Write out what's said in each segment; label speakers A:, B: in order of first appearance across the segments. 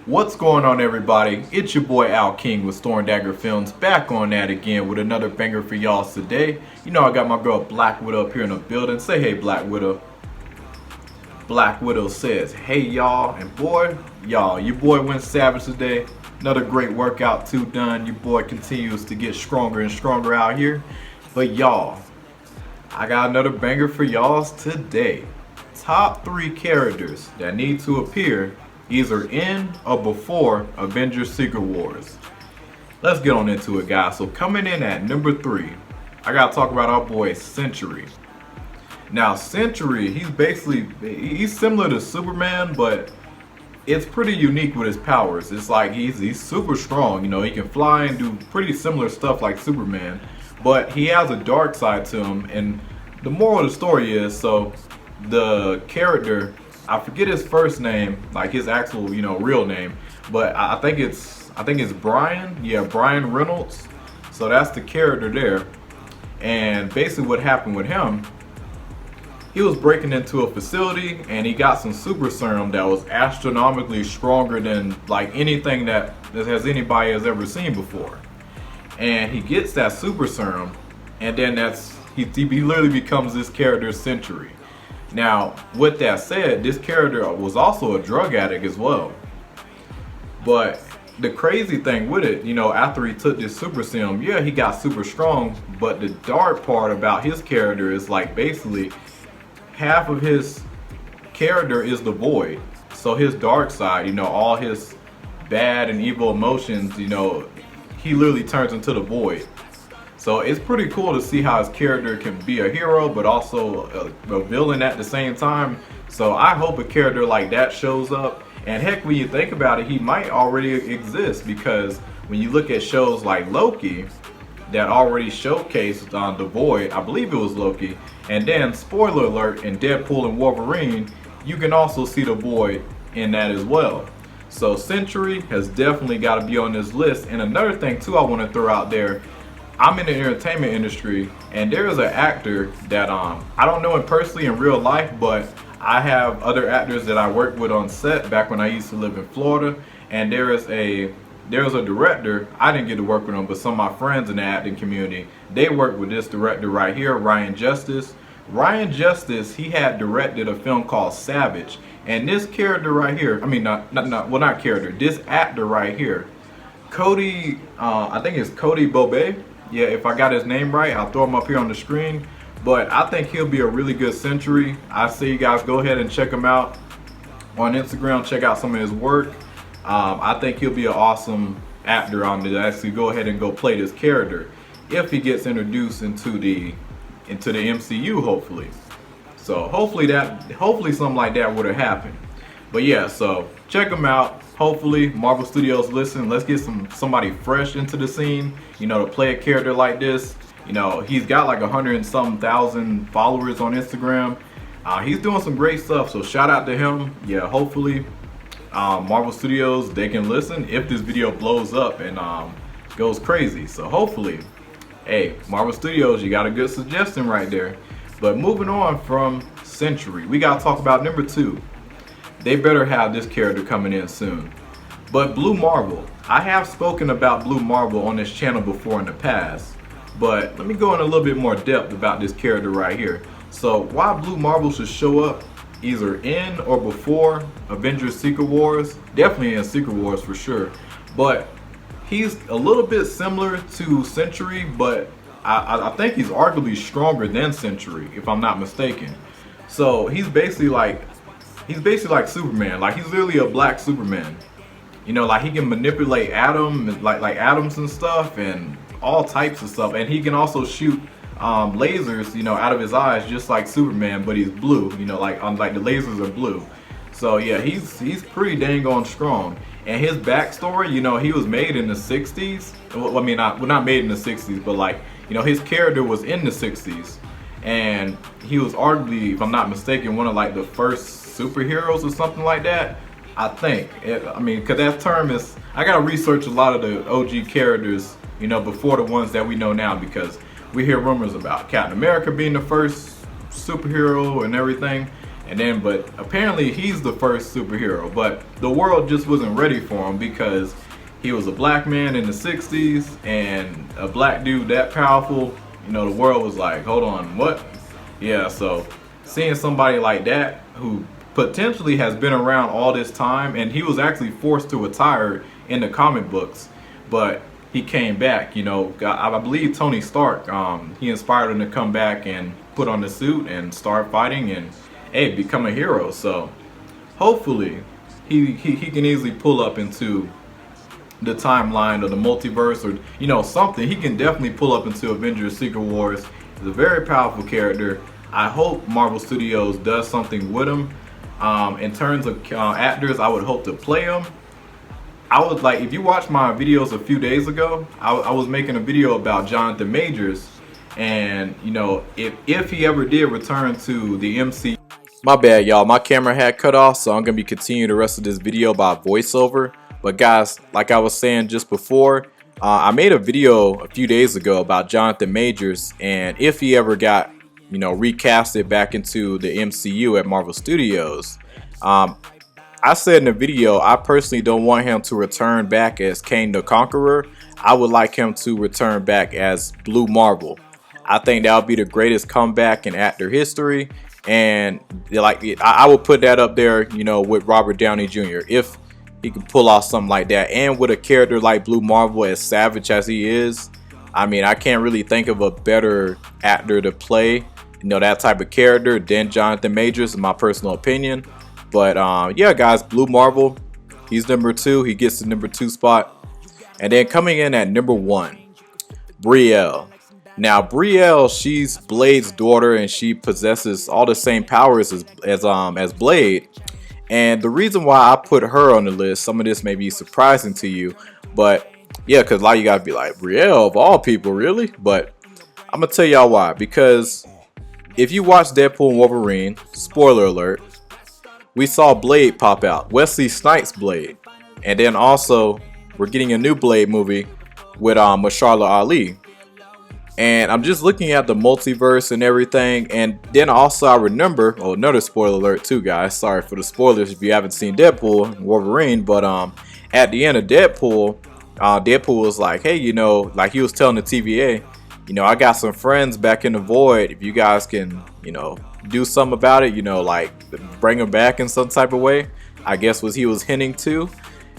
A: What's going on, everybody? It's your boy Al King with Storm Dagger Films, back on that again with another banger for y'all today. You know I got my girl Black Widow up here in the building. Say hey, Black Widow. Black Widow says hey y'all, and boy, y'all, your boy went savage today. Another great workout too done. Your boy continues to get stronger and stronger out here. But y'all, I got another banger for y'all today. Top 3 characters that need to appear either in or before Avengers Secret Wars. Let's get on into it, guys. So coming in at number 3, I gotta talk about our boy Sentry. Now Sentry, he's similar to Superman, but it's pretty unique with his powers. It's like he's super strong, you know, he can fly and do pretty similar stuff like Superman, but he has a dark side to him. And the moral of the story is, so the character, I forget his first name, like his actual, you know, real name, but I think it's Brian. Yeah, Brian Reynolds. So that's the character there. And basically what happened with him, he was breaking into a facility and he got some super serum that was astronomically stronger than like anything that anybody has ever seen before. And he gets that super serum, and then he literally becomes this character Sentry. Now, with that said, this character was also a drug addict as well. But the crazy thing with it, you know, after he took this super serum, yeah, he got super strong, but the dark part about his character is like basically half of his character is the void. So his dark side, you know, all his bad and evil emotions, you know, he literally turns into the void. So it's pretty cool to see how his character can be a hero, but also a villain at the same time. So I hope a character like that shows up. And heck, when you think about it, he might already exist, because when you look at shows like Loki that already showcased the Void, I believe it was Loki, and then spoiler alert, in Deadpool and Wolverine, you can also see the Void in that as well. So Sentry has definitely got to be on this list. And another thing too I want to throw out there, I'm in the entertainment industry, and there is an actor that I don't know him personally in real life, but I have other actors that I worked with on set back when I used to live in Florida. And there was a director. I didn't get to work with him, but some of my friends in the acting community, they worked with this director right here, Ryan Justice. Ryan Justice, he had directed a film called Savage, and this character right here, I mean not character, this actor right here, Cody, I think it's Cody Bobet. Yeah, if I got his name right, I'll throw him up here on the screen. But I think he'll be a really good Sentry. I say you guys go ahead and check him out on Instagram. Check out some of his work. I think he'll be an awesome actor on to actually go ahead and go play this character if he gets introduced into the MCU, hopefully. So hopefully something like that would have happened. But yeah, so check him out. Hopefully Marvel Studios listen. Let's get somebody fresh into the scene, you know, to play a character like this. You know, he's got like 100 and some thousand followers on Instagram. He's doing some great stuff, so shout out to him. Yeah, hopefully Marvel Studios, they can listen if this video blows up and goes crazy. So hopefully, hey, Marvel Studios, you got a good suggestion right there. But moving on from Sentry, we gotta talk about number 2. They better have this character coming in soon. But Blue Marvel, I have spoken about Blue Marvel on this channel before in the past, but let me go in a little bit more depth about this character right here. So why Blue Marvel should show up either in or before Avengers Secret Wars, definitely in Secret Wars for sure, but he's a little bit similar to Sentry, but I think he's arguably stronger than Sentry, if I'm not mistaken. So he's basically like Superman. Like, he's literally a black Superman. You know, like he can manipulate like atoms and stuff and all types of stuff. And he can also shoot lasers, you know, out of his eyes just like Superman, but he's blue. You know, like the lasers are blue. So yeah, he's pretty dang on strong. And his backstory, you know, he was made in the 60s. Well, I mean, not made in the 60s, but like, you know, his character was in the 60s. And he was arguably, if I'm not mistaken, one of like the first superheroes or something like that. I think. I mean, because that term is, I gotta research a lot of the OG characters, you know, before the ones that we know now, because we hear rumors about Captain America being the first superhero and everything. And then, but apparently he's the first superhero, but the world just wasn't ready for him because he was a black man in the 60s and a black dude that powerful. You know, the world was like, hold on, what? Yeah, so seeing somebody like that who potentially has been around all this time, and he was actually forced to retire in the comic books, but he came back. You know, I believe Tony Stark, he inspired him to come back and put on the suit and start fighting and, hey, become a hero. So hopefully he can easily pull up into the timeline or the multiverse, or you know, something. He can definitely pull up into Avengers Secret Wars. He's a very powerful character. I hope Marvel Studios does something with him. In terms of actors, I would hope to play him. I would like, if you watch my videos a few days ago, I was making a video about Jonathan Majors, and you know, if he ever did return to the MC. My bad, y'all. My camera had cut off, so I'm gonna be continuing the rest of this video by voiceover. But guys, like I was saying just before, I made a video a few days ago about Jonathan Majors, and if he ever got, you know, recasted back into the MCU at Marvel Studios. I said in the video, I personally don't want him to return back as Kang the Conqueror. I would like him to return back as Blue Marvel. I think that would be the greatest comeback in actor history, and like I would put that up there, you know, with Robert Downey Jr. if he can pull off something like that, and with a character like Blue Marvel, as savage as he is. I mean, I can't really think of a better actor to play, you know, that type of character than Jonathan Majors, in my personal opinion. But yeah, guys, Blue Marvel, he's number 2. He gets the number 2 spot. And then coming in at number 1, Brielle. Now, Brielle, she's Blade's daughter, and she possesses all the same powers as Blade. And the reason why I put her on the list, some of this may be surprising to you, but yeah, because a lot of you guys be like, Brielle of all people, really? But I'm gonna tell y'all why. Because if you watch Deadpool and Wolverine, spoiler alert, we saw Blade pop out, Wesley Snipes' Blade, and then also we're getting a new Blade movie with Mahershala Ali. And I'm just looking at the multiverse and everything, and then also I remember, oh, another spoiler alert too, guys. Sorry for the spoilers if you haven't seen Deadpool and Wolverine, but at the end of Deadpool, Deadpool was like, hey, you know, like he was telling the TVA, you know, I got some friends back in the void. If you guys can, you know, do something about it, you know, like bring them back in some type of way, I guess was he was hinting to.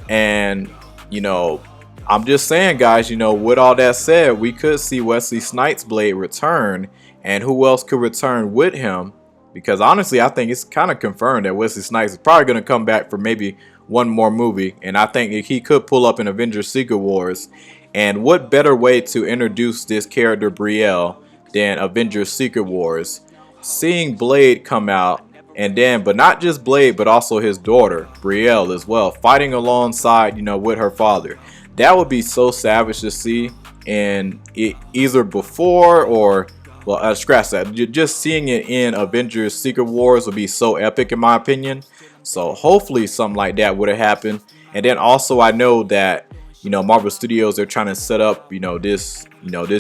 A: And you know, I'm just saying, guys, you know, with all that said, we could see Wesley Snipes' Blade return, and who else could return with him? Because honestly, I think it's kind of confirmed that Wesley Snipes is probably going to come back for maybe one more movie, and I think he could pull up in Avengers Secret Wars. And what better way to introduce this character Brielle than Avengers Secret Wars? Seeing Blade come out, and then, but not just Blade, but also his daughter Brielle as well, fighting alongside, you know, with her father. That would be so savage to see, and either before or, well, scratch that. Just seeing it in Avengers Secret Wars would be so epic, in my opinion. So hopefully something like that would have happened. And then also I know that, you know, Marvel Studios, they're trying to set up, you know, this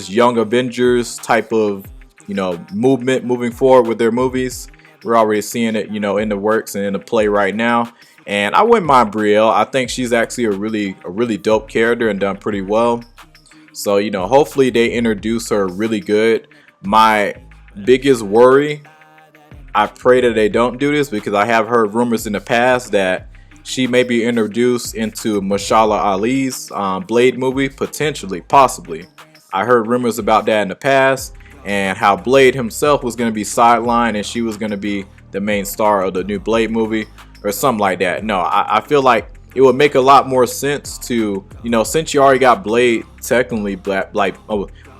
A: young Avengers type of, you know, movement moving forward with their movies. We're already seeing it, you know, in the works and in the play right now. And I wouldn't mind Brielle. I think she's actually a really dope character and done pretty well. So, you know, hopefully they introduce her really good. My biggest worry, I pray that they don't do this, because I have heard rumors in the past that she may be introduced into Mahershala Ali's Blade movie, potentially, possibly. I heard rumors about that in the past, and how Blade himself was going to be sidelined and she was going to be the main star of the new Blade movie or something like that. No, I feel like it would make a lot more sense to, you know, since you already got Blade technically let me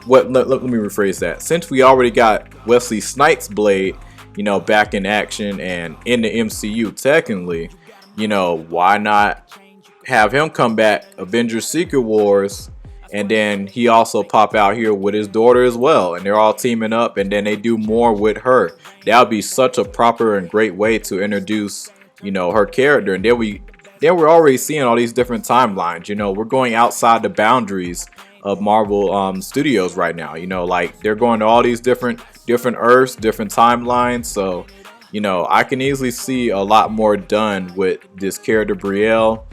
A: rephrase that. Since we already got Wesley Snipes' Blade, you know, back in action and in the MCU technically, you know, why not have him come back Avengers Secret Wars, and then he also pop out here with his daughter as well, and they're all teaming up, and then they do more with her. That would be such a proper and great way to introduce, you know, her character. And then we're already seeing all these different timelines. You know, we're going outside the boundaries of Marvel Studios right now. You know, like they're going to all these different Earths, different timelines. So you know, I can easily see a lot more done with this character Brielle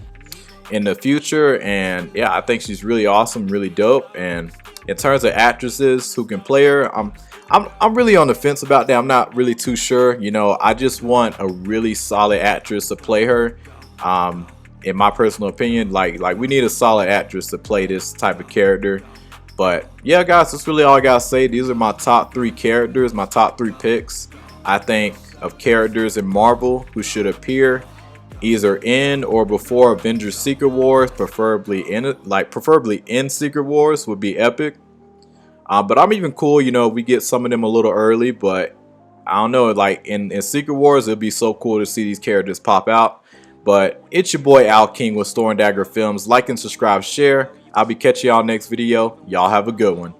A: in the future. And yeah, I think she's really awesome, really dope. And in terms of actresses who can play her, I'm really on the fence about that. I'm not really too sure. You know, I just want a really solid actress to play her. In my personal opinion, like we need a solid actress to play this type of character. But yeah, guys, that's really all I gotta say. These are my top 3 characters, my top 3 picks, I think, of characters in Marvel who should appear either in or before Avengers Secret Wars, preferably in Secret Wars would be epic. But I'm even cool, you know, we get some of them a little early, but I don't know, like in Secret Wars, it'd be so cool to see these characters pop out. But it's your boy Al King with Store and Dagger Films. Like and subscribe, share. I'll be catching y'all next video. Y'all have a good one.